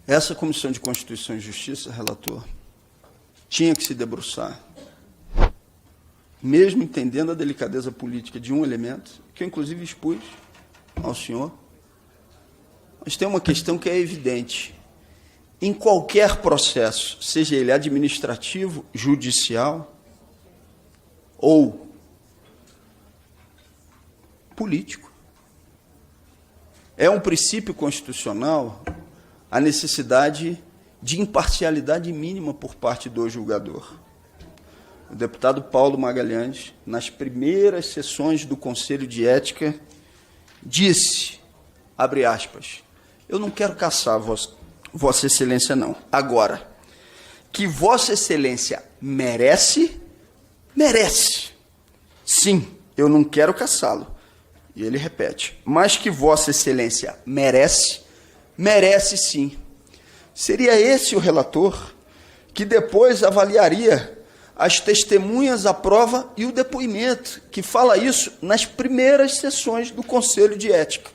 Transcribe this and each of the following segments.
Essa Comissão de Constituição e Justiça, relator, tinha que se debruçar, mesmo entendendo a delicadeza política de um elemento, que eu inclusive expus ao senhor, mas tem uma questão que é evidente. Em qualquer processo, seja ele administrativo, judicial ou político, é um princípio constitucional a necessidade de imparcialidade mínima por parte do julgador. O deputado Paulo Magalhães, nas primeiras sessões do Conselho de Ética, disse, abre aspas, eu não quero caçar Vossa Excelência, não. Agora, que Vossa Excelência merece, merece. Sim, eu não quero caçá-lo. E ele repete, mas que Vossa Excelência merece, merece sim. Seria esse o relator que depois avaliaria as testemunhas, a prova e o depoimento, que fala isso nas primeiras sessões do Conselho de Ética.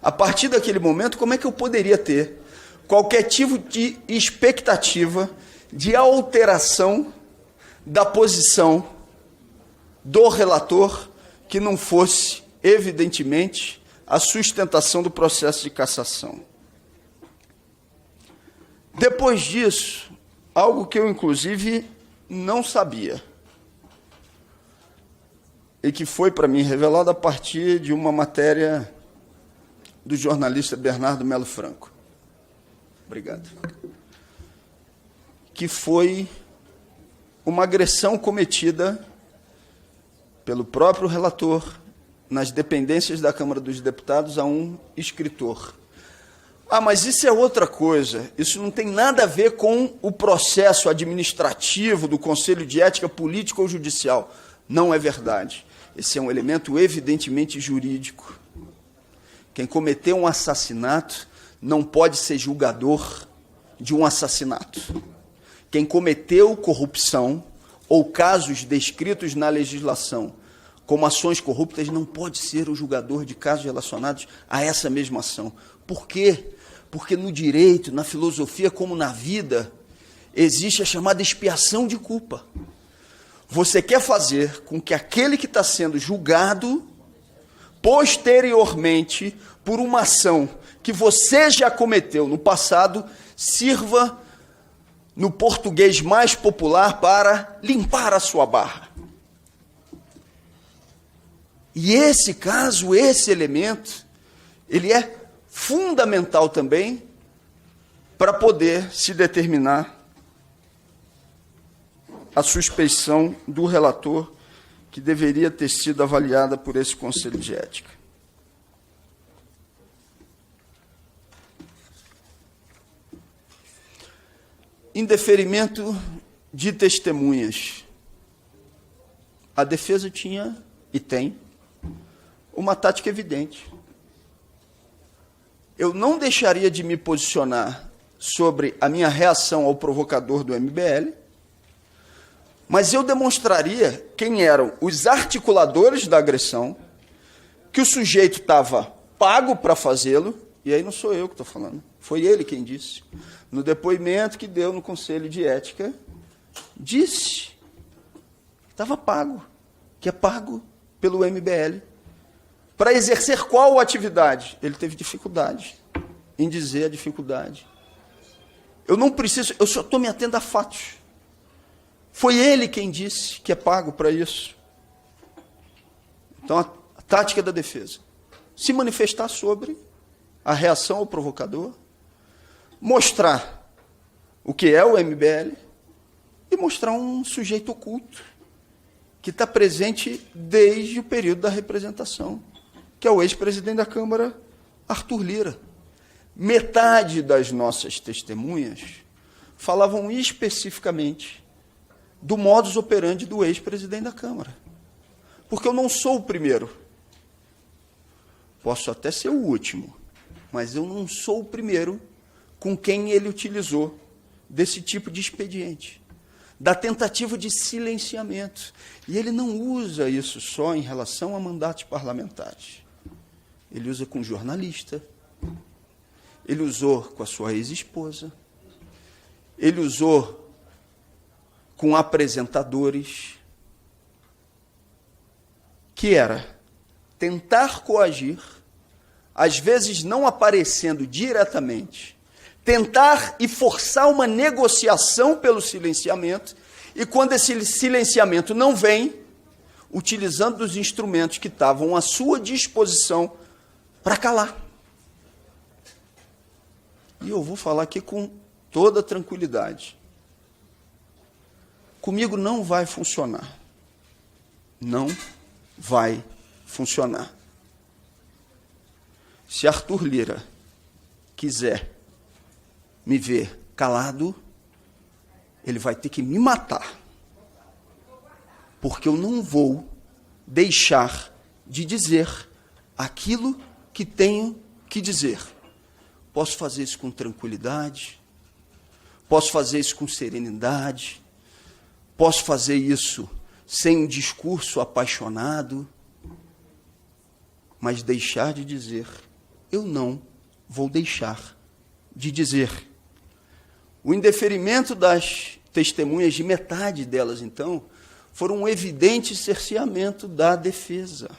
A partir daquele momento, como é que eu poderia ter qualquer tipo de expectativa de alteração da posição do relator que não fosse, evidentemente, a sustentação do processo de cassação? Depois disso, algo que eu, inclusive, não sabia, e que foi para mim revelado a partir de uma matéria do jornalista Bernardo Melo Franco. Obrigado. Que foi uma agressão cometida pelo próprio relator nas dependências da Câmara dos Deputados a um escritor. Ah, mas isso é outra coisa, isso não tem nada a ver com o processo administrativo do Conselho de Ética Política ou Judicial. Não é verdade. Esse é um elemento evidentemente jurídico. Quem cometeu um assassinato não pode ser julgador de um assassinato. Quem cometeu corrupção ou casos descritos na legislação como ações corruptas não pode ser o julgador de casos relacionados a essa mesma ação. Por quê? Porque no direito, na filosofia, como na vida, existe a chamada expiação de culpa. Você quer fazer com que aquele que está sendo julgado, posteriormente, por uma ação que você já cometeu no passado, sirva, no português mais popular, para limpar a sua barra. E esse caso, esse elemento, ele é fundamental também para poder se determinar a suspeição do relator que deveria ter sido avaliada por esse Conselho de Ética. Em deferimento de testemunhas, a defesa tinha e tem uma tática evidente. Eu não deixaria de me posicionar sobre a minha reação ao provocador do MBL, mas eu demonstraria quem eram os articuladores da agressão, que o sujeito estava pago para fazê-lo, e aí não sou eu que estou falando, foi ele quem disse. No depoimento que deu no Conselho de Ética, disse que estava pago, que é pago pelo MBL. Para exercer qual atividade? Ele teve dificuldade em dizer a dificuldade. Eu não preciso, eu só estou me atendo a fatos. Foi ele quem disse que é pago para isso. Então, a tática da defesa: se manifestar sobre a reação ao provocador, mostrar o que é o MBL e mostrar um sujeito oculto que está presente desde o período da representação, que é o ex-presidente da Câmara, Arthur Lira. Metade das nossas testemunhas falavam especificamente do modus operandi do ex-presidente da Câmara. Porque eu não sou o primeiro. Posso até ser o último, mas eu não sou o primeiro com quem ele utilizou desse tipo de expediente, da tentativa de silenciamento. E ele não usa isso só em relação a mandatos parlamentares. Ele usa com jornalista, ele usou com a sua ex-esposa, ele usou com apresentadores, que era tentar coagir, às vezes não aparecendo diretamente, tentar e forçar uma negociação pelo silenciamento, e quando esse silenciamento não vem, utilizando os instrumentos que estavam à sua disposição para calar. E eu vou falar aqui com toda tranquilidade. Comigo não vai funcionar. Não vai funcionar. Se Arthur Lira quiser me ver calado, ele vai ter que me matar. Porque eu não vou deixar de dizer aquilo que tenho que dizer. Posso fazer isso com tranquilidade, posso fazer isso com serenidade, posso fazer isso sem um discurso apaixonado, mas deixar de dizer, eu não vou deixar de dizer. O indeferimento das testemunhas, de metade delas, então, foram um evidente cerceamento da defesa.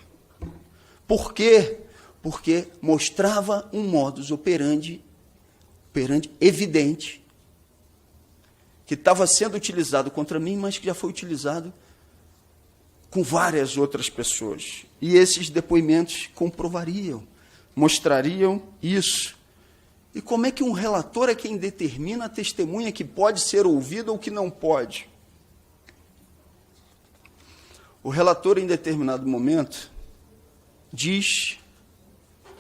Por quê? Porque mostrava um modus operandi evidente, que estava sendo utilizado contra mim, mas que já foi utilizado com várias outras pessoas. E esses depoimentos comprovariam, mostrariam isso. E como é que um relator é quem determina a testemunha que pode ser ouvida ou que não pode? O relator, em determinado momento, diz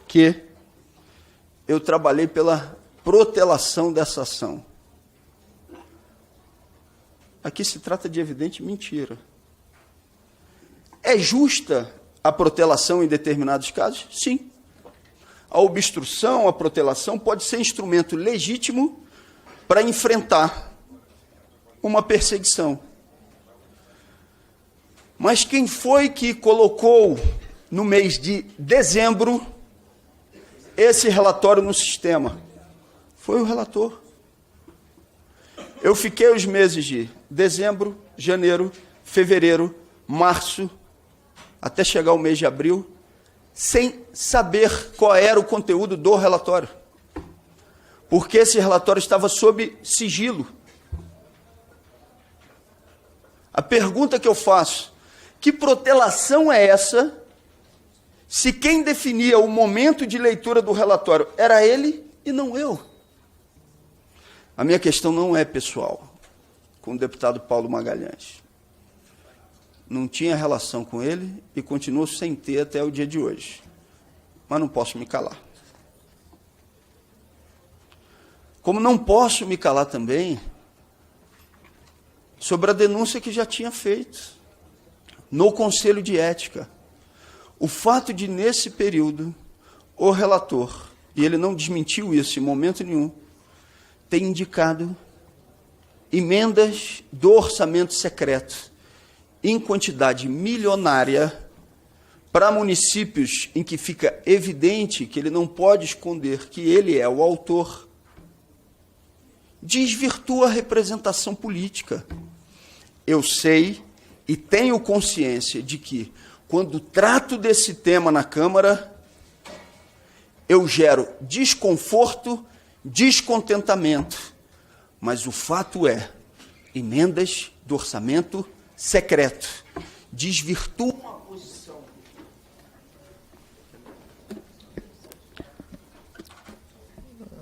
que eu trabalhei pela protelação dessa ação. Aqui se trata de evidente mentira. É justa a protelação em determinados casos? Sim. A obstrução, a protelação pode ser instrumento legítimo para enfrentar uma perseguição. Mas quem foi que colocou no mês de dezembro esse relatório no sistema? Foi o relator. Eu fiquei os meses de dezembro, janeiro, fevereiro, março, até chegar o mês de abril, sem saber qual era o conteúdo do relatório. Porque esse relatório estava sob sigilo. A pergunta que eu faço, que protelação é essa, se quem definia o momento de leitura do relatório era ele e não eu? A minha questão não é pessoal com o deputado Paulo Magalhães. Não tinha relação com ele e continuo sem ter até o dia de hoje. Mas não posso me calar. Como não posso me calar também sobre a denúncia que já tinha feito no Conselho de Ética. O fato de, nesse período, o relator, e ele não desmentiu isso em momento nenhum, ter indicado emendas do orçamento secreto em quantidade milionária para municípios em que fica evidente que ele não pode esconder que ele é o autor, desvirtua a representação política. Eu sei e tenho consciência de que, quando trato desse tema na Câmara, eu gero desconforto, descontentamento. Mas o fato é, emendas do orçamento secreto desvirtuam a posição.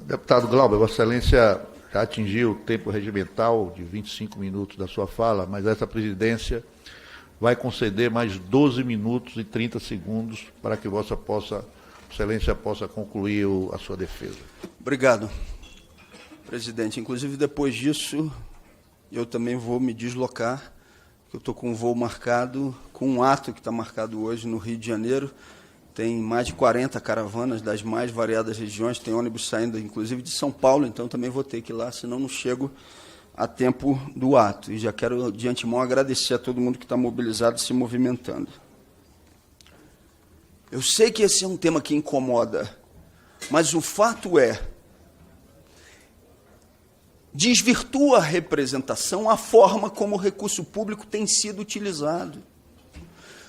Deputado Glauber, Vossa Excelência já atingiu o tempo regimental de 25 minutos da sua fala, mas essa presidência vai conceder mais 12 minutos e 30 segundos para que Vossa Excelência possa concluir a sua defesa. Obrigado, presidente. Inclusive, depois disso, eu também vou me deslocar, porque eu estou com um voo marcado, com um ato que está marcado hoje no Rio de Janeiro. Tem mais de 40 caravanas das mais variadas regiões, tem ônibus saindo, inclusive, de São Paulo, então também vou ter que ir lá, senão não chego a tempo do ato. E já quero, de antemão, agradecer a todo mundo que está mobilizado e se movimentando. Eu sei que esse é um tema que incomoda, mas o fato é desvirtua a representação, a forma como o recurso público tem sido utilizado.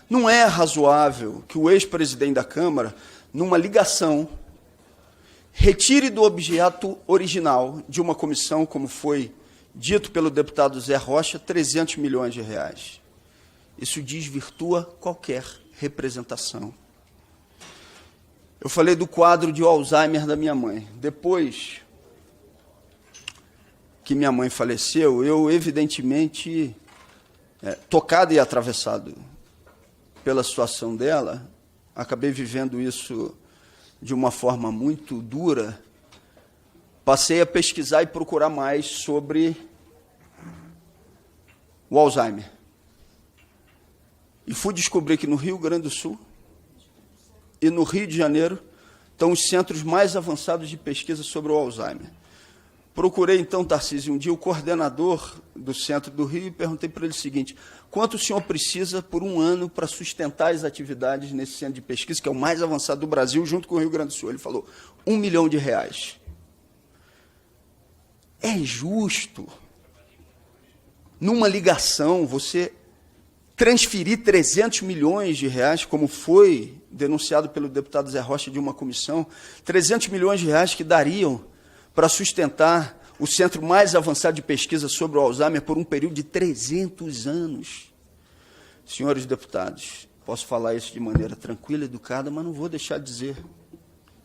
Não é razoável que o ex-presidente da Câmara, numa ligação, retire do objeto original de uma comissão, como foi dito pelo deputado Zé Rocha, 300 milhões de reais. Isso desvirtua qualquer representação. Eu falei do quadro de Alzheimer da minha mãe. Depois que minha mãe faleceu, eu, evidentemente, tocado e atravessado pela situação dela, acabei vivendo isso de uma forma muito dura, passei a pesquisar e procurar mais sobre o Alzheimer. E fui descobrir que no Rio Grande do Sul e no Rio de Janeiro estão os centros mais avançados de pesquisa sobre o Alzheimer. Procurei, então, Tarcísio, um dia o coordenador do centro do Rio e perguntei para ele o seguinte: quanto o senhor precisa por um ano para sustentar as atividades nesse centro de pesquisa, que é o mais avançado do Brasil, junto com o Rio Grande do Sul? Ele falou, R$1 milhão. É justo, numa ligação, você transferir 300 milhões de reais, como foi denunciado pelo deputado Zé Rocha de uma comissão, 300 milhões de reais que dariam para sustentar o centro mais avançado de pesquisa sobre o Alzheimer por um período de 300 anos. Senhores deputados, posso falar isso de maneira tranquila, educada, mas não vou deixar de dizer.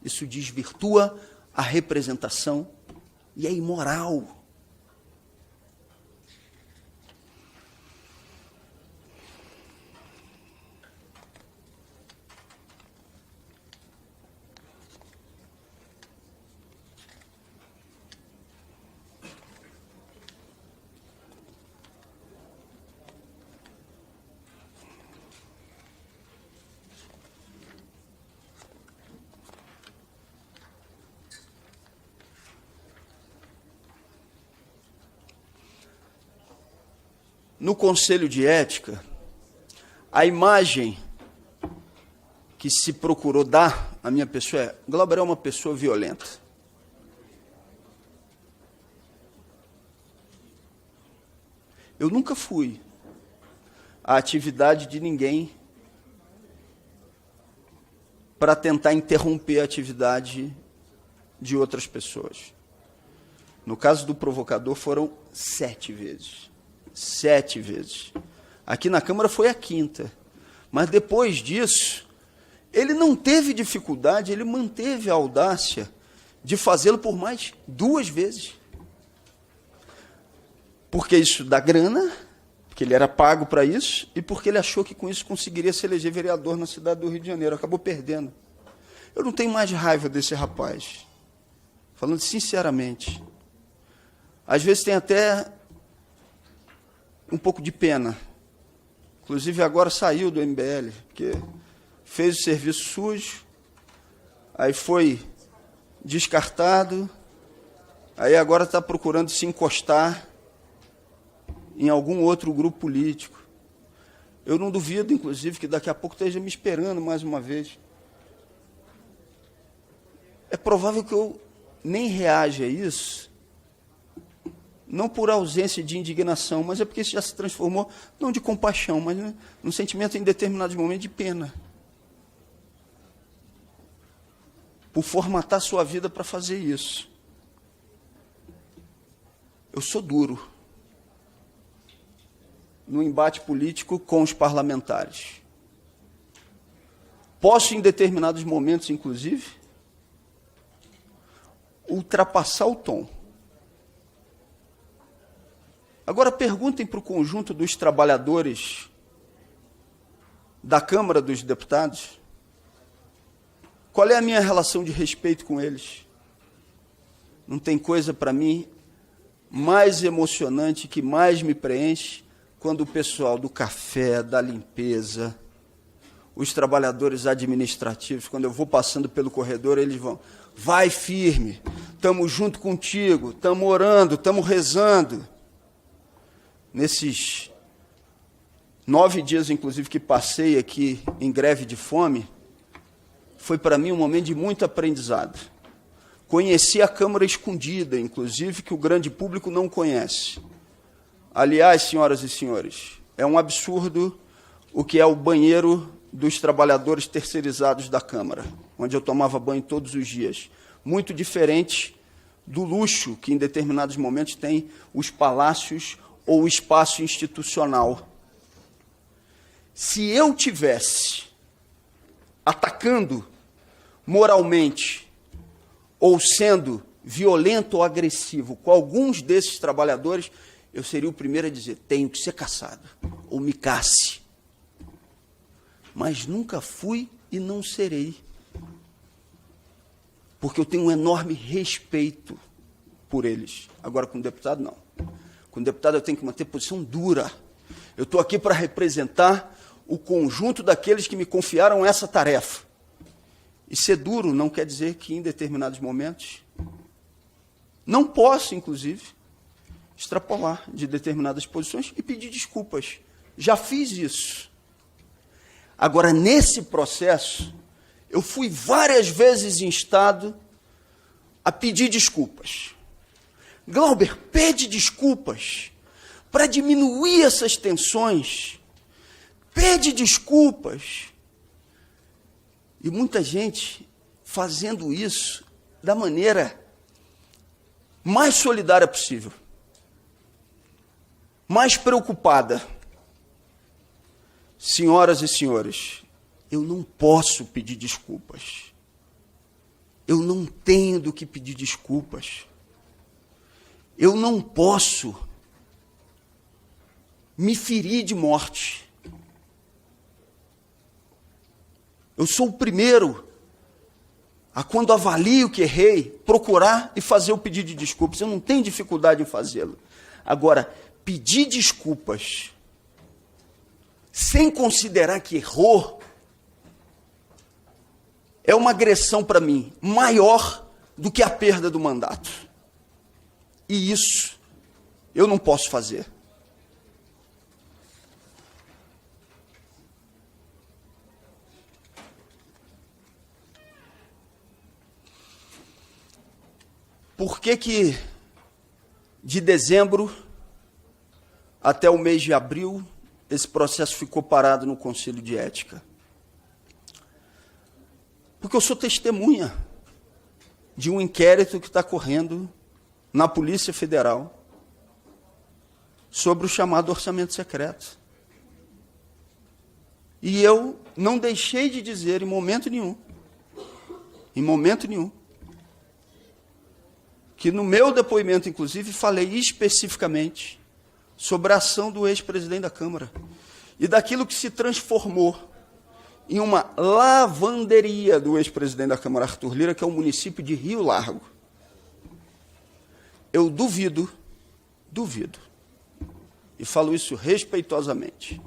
Isso desvirtua a representação e é imoral. No Conselho de Ética, a imagem que se procurou dar à minha pessoa é: Glauber é uma pessoa violenta. Eu nunca fui à atividade de ninguém para tentar interromper a atividade de outras pessoas. No caso do provocador, foram 7 vezes. 7 vezes. Aqui na Câmara foi a 5ª. Mas depois disso, ele não teve dificuldade, ele manteve a audácia de fazê-lo por mais 2 vezes. Porque isso dá grana, porque ele era pago para isso, e porque ele achou que com isso conseguiria se eleger vereador na cidade do Rio de Janeiro. Acabou perdendo. Eu não tenho mais raiva desse rapaz. Falando sinceramente. Às vezes tem até um pouco de pena. Inclusive, agora saiu do MBL, porque fez o serviço sujo, aí foi descartado, aí agora está procurando se encostar em algum outro grupo político. Eu não duvido, inclusive, que daqui a pouco esteja me esperando mais uma vez. É provável que eu nem reaja a isso, não por ausência de indignação, mas é porque isso já se transformou, não de compaixão, mas num sentimento em determinados momentos de pena. Por formatar sua vida para fazer isso. Eu sou duro no embate político com os parlamentares. Posso, em determinados momentos, inclusive, ultrapassar o tom. Agora perguntem para o conjunto dos trabalhadores da Câmara dos Deputados qual é a minha relação de respeito com eles. Não tem coisa para mim mais emocionante, que mais me preenche, quando o pessoal do café, da limpeza, os trabalhadores administrativos, quando eu vou passando pelo corredor, eles vão: vai firme, estamos junto contigo, estamos orando, estamos rezando. Nesses 9 dias, inclusive, que passei aqui em greve de fome, foi para mim um momento de muito aprendizado. Conheci a Câmara escondida, inclusive, que o grande público não conhece. Aliás, senhoras e senhores, é um absurdo o que é o banheiro dos trabalhadores terceirizados da Câmara, onde eu tomava banho todos os dias. Muito diferente do luxo que, em determinados momentos, tem os palácios ou o espaço institucional. Se eu tivesse atacando moralmente ou sendo violento ou agressivo com alguns desses trabalhadores, eu seria o primeiro a dizer, tenho que ser caçado, ou me casse. Mas nunca fui e não serei. Porque eu tenho um enorme respeito por eles. Agora, com o deputado, não. Com o deputado, eu tenho que manter posição dura. Eu estou aqui para representar o conjunto daqueles que me confiaram essa tarefa. E ser duro não quer dizer que, em determinados momentos, não posso, inclusive, extrapolar de determinadas posições e pedir desculpas. Já fiz isso. Agora, nesse processo, eu fui várias vezes instado a pedir desculpas. Glauber, pede desculpas para diminuir essas tensões. Pede desculpas. E muita gente fazendo isso da maneira mais solidária possível, mais preocupada. Senhoras e senhores, eu não posso pedir desculpas. Eu não tenho do que pedir desculpas. Eu não posso me ferir de morte. Eu sou o primeiro a, quando avalio que errei, procurar e fazer o pedido de desculpas. Eu não tenho dificuldade em fazê-lo. Agora, pedir desculpas sem considerar que errou é uma agressão para mim maior do que a perda do mandato. E isso eu não posso fazer. Por que de dezembro até o mês de abril esse processo ficou parado no Conselho de Ética? Porque eu sou testemunha de um inquérito que está correndo na Polícia Federal sobre o chamado orçamento secreto. E eu não deixei de dizer em momento nenhum, que no meu depoimento, inclusive, falei especificamente sobre a ação do ex-presidente da Câmara e daquilo que se transformou em uma lavanderia do ex-presidente da Câmara, Arthur Lira, que é o município de Rio Largo. Eu duvido, e falo isso respeitosamente,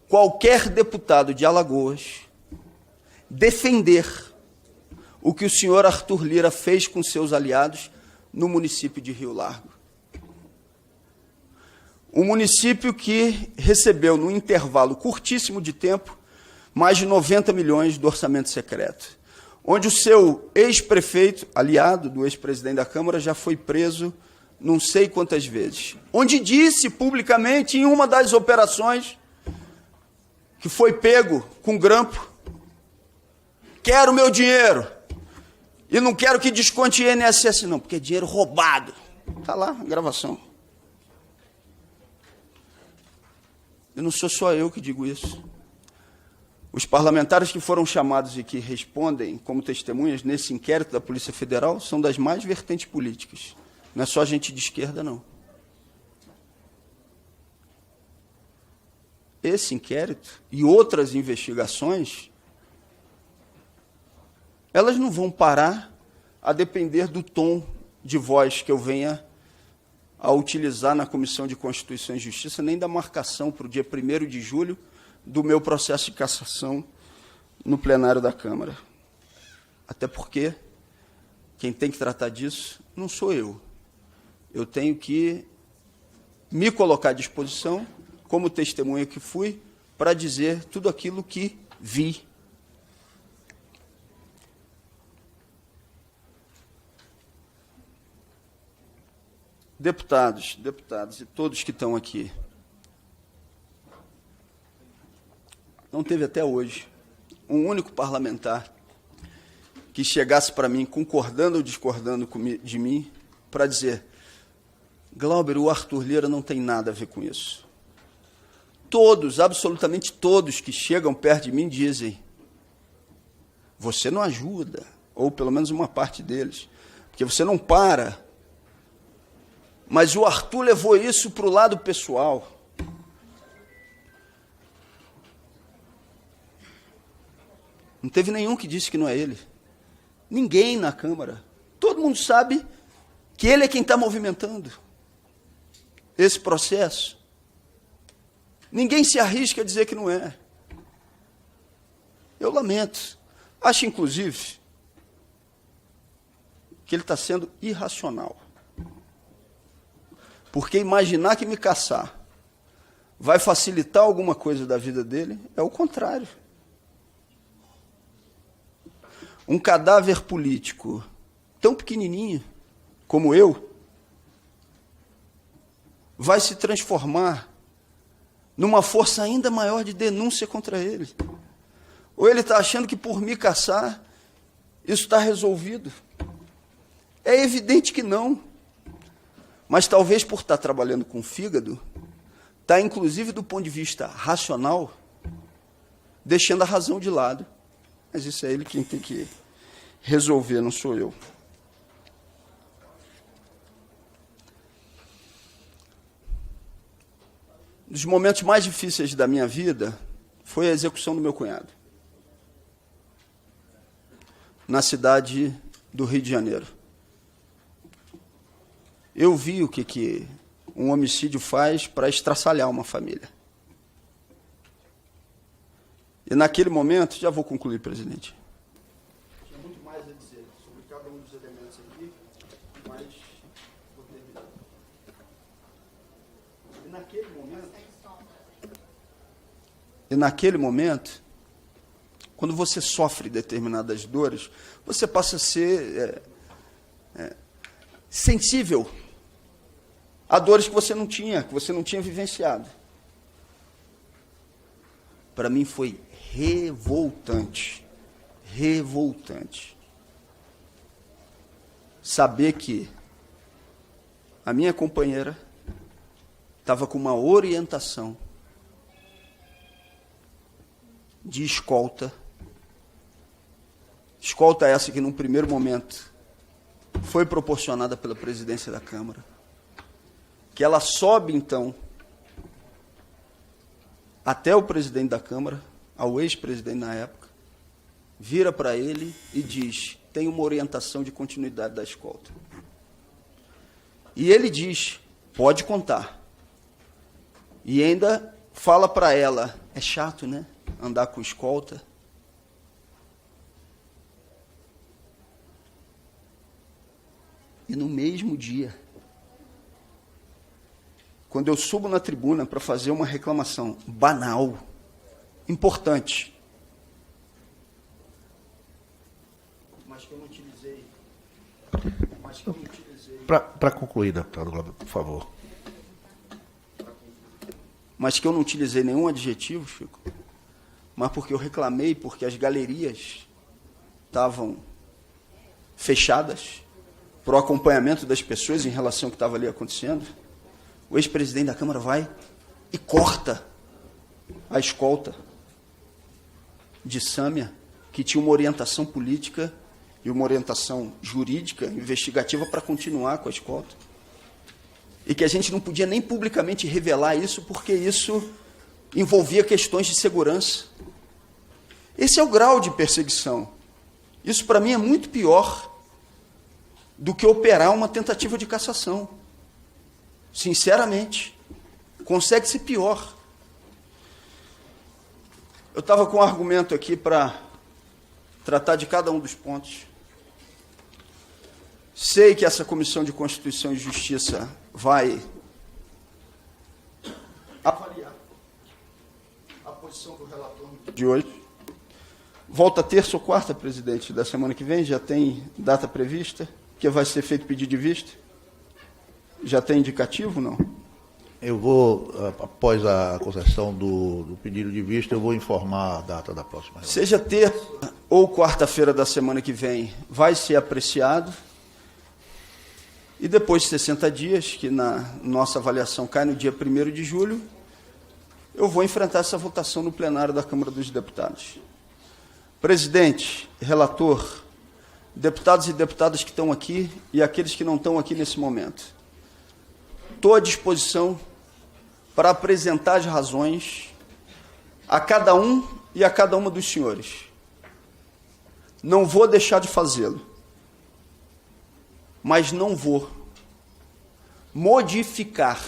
qualquer deputado de Alagoas defender o que o senhor Arthur Lira fez com seus aliados no município de Rio Largo. Um município que recebeu, num intervalo curtíssimo de tempo, mais de 90 milhões do orçamento secreto, onde o seu ex-prefeito, aliado do ex-presidente da Câmara, já foi preso não sei quantas vezes, onde disse publicamente em uma das operações que foi pego com grampo, quero meu dinheiro, e não quero que desconte INSS não, porque é dinheiro roubado. Está lá a gravação. E não sou só eu que digo isso. Os parlamentares que foram chamados e que respondem como testemunhas nesse inquérito da Polícia Federal são das mais vertentes políticas. Não é só gente de esquerda, não. Esse inquérito e outras investigações, elas não vão parar a depender do tom de voz que eu venha a utilizar na Comissão de Constituição e Justiça, nem da marcação para o dia 1º de julho do meu processo de cassação no plenário da Câmara. Até porque quem tem que tratar disso não sou eu. Eu tenho que me colocar à disposição, como testemunha que fui, para dizer tudo aquilo que vi. deputados e todos que estão aqui, não teve até hoje um único parlamentar que chegasse para mim, concordando ou discordando de mim, para dizer: Glauber, o Arthur Lira não tem nada a ver com isso. Todos, absolutamente todos que chegam perto de mim dizem: você não ajuda, ou pelo menos uma parte deles, porque você não para. Mas o Arthur levou isso para o lado pessoal. Não teve nenhum que disse que não é ele. Ninguém na Câmara. Todo mundo sabe que ele é quem está movimentando esse processo. Ninguém se arrisca a dizer que não é. Eu lamento. Acho, inclusive, que ele está sendo irracional. Porque imaginar que me caçar vai facilitar alguma coisa da vida dele é o contrário. Um cadáver político tão pequenininho como eu vai se transformar numa força ainda maior de denúncia contra ele. Ou ele está achando que por me caçar isso está resolvido? É evidente que não. Mas talvez por estar trabalhando com o fígado, está inclusive do ponto de vista racional, deixando a razão de lado. Mas isso é ele quem tem que resolver, não sou eu. Um dos momentos mais difíceis da minha vida foi a execução do meu cunhado, na cidade do Rio de Janeiro. Eu vi o que um homicídio faz para estraçalhar uma família. E naquele momento, já vou concluir, presidente. Tinha muito mais a dizer sobre cada um dos elementos aqui, mas vou terminar. E naquele momento, quando você sofre determinadas dores, você passa a ser sensível a dores que você não tinha vivenciado. Para mim foi revoltante saber que a minha companheira estava com uma orientação de escolta essa que num primeiro momento foi proporcionada pela presidência da Câmara, que ela sobe, então, até o presidente da Câmara, ao ex-presidente na época, vira para ele e diz: tem uma orientação de continuidade da escolta. E ele diz: pode contar. E ainda fala para ela: é chato, né, andar com escolta? E no mesmo dia, quando eu subo na tribuna para fazer uma reclamação banal, importante, mas que eu não utilizei. Para concluir, deputado Glauber, por favor. Mas que eu não utilizei nenhum adjetivo, Chico, mas porque eu reclamei, porque as galerias estavam fechadas para o acompanhamento das pessoas em relação ao que estava ali acontecendo. O ex-presidente da Câmara vai e corta a escolta de Sâmia, que tinha uma orientação política e uma orientação jurídica, investigativa, para continuar com a escolta. E que a gente não podia nem publicamente revelar isso, porque isso envolvia questões de segurança. Esse é o grau de perseguição. Isso, para mim, é muito pior do que operar uma tentativa de cassação. Sinceramente, consegue ser pior. Eu estava com um argumento aqui para tratar de cada um dos pontos. Sei que essa Comissão de Constituição e Justiça vai avaliar a posição do relator de hoje. Volta terça ou quarta, presidente, da semana que vem, já tem data prevista, que vai ser feito pedido de vista. Já tem indicativo, não? Eu vou, após a concessão do pedido de vista, eu vou informar a data da próxima reunião. Seja terça ou quarta-feira da semana que vem, vai ser apreciado. E depois de 60 dias, que na nossa avaliação cai no dia 1º de julho, eu vou enfrentar essa votação no plenário da Câmara dos Deputados. Presidente, relator, deputados e deputadas que estão aqui e aqueles que não estão aqui nesse momento, estou à disposição para apresentar as razões a cada um e a cada uma dos senhores. Não vou deixar de fazê-lo, mas não vou modificar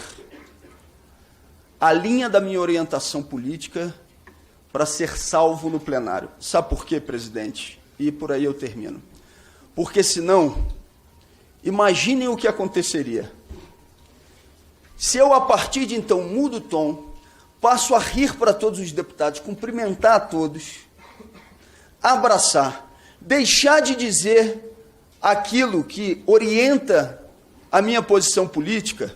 a linha da minha orientação política para ser salvo no plenário. Sabe por quê, presidente? E por aí eu termino. Porque senão, imaginem o que aconteceria. Se eu, a partir de então, mudo o tom, passo a rir para todos os deputados, cumprimentar a todos, abraçar, deixar de dizer aquilo que orienta a minha posição política,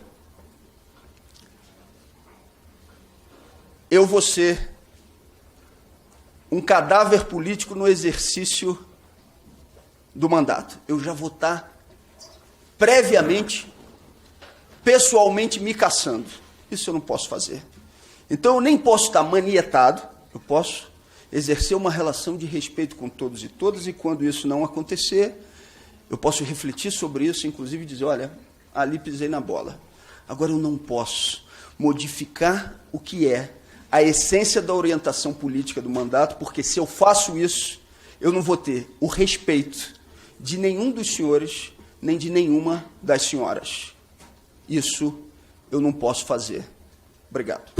eu vou ser um cadáver político no exercício do mandato. Eu já vou estar previamente, pessoalmente me caçando. Isso eu não posso fazer. Então eu nem posso estar manietado, eu posso exercer uma relação de respeito com todos e todas, e quando isso não acontecer, eu posso refletir sobre isso, inclusive dizer, olha, ali pisei na bola. Agora eu não posso modificar o que é a essência da orientação política do mandato, porque se eu faço isso, eu não vou ter o respeito de nenhum dos senhores, nem de nenhuma das senhoras. Isso eu não posso fazer. Obrigado.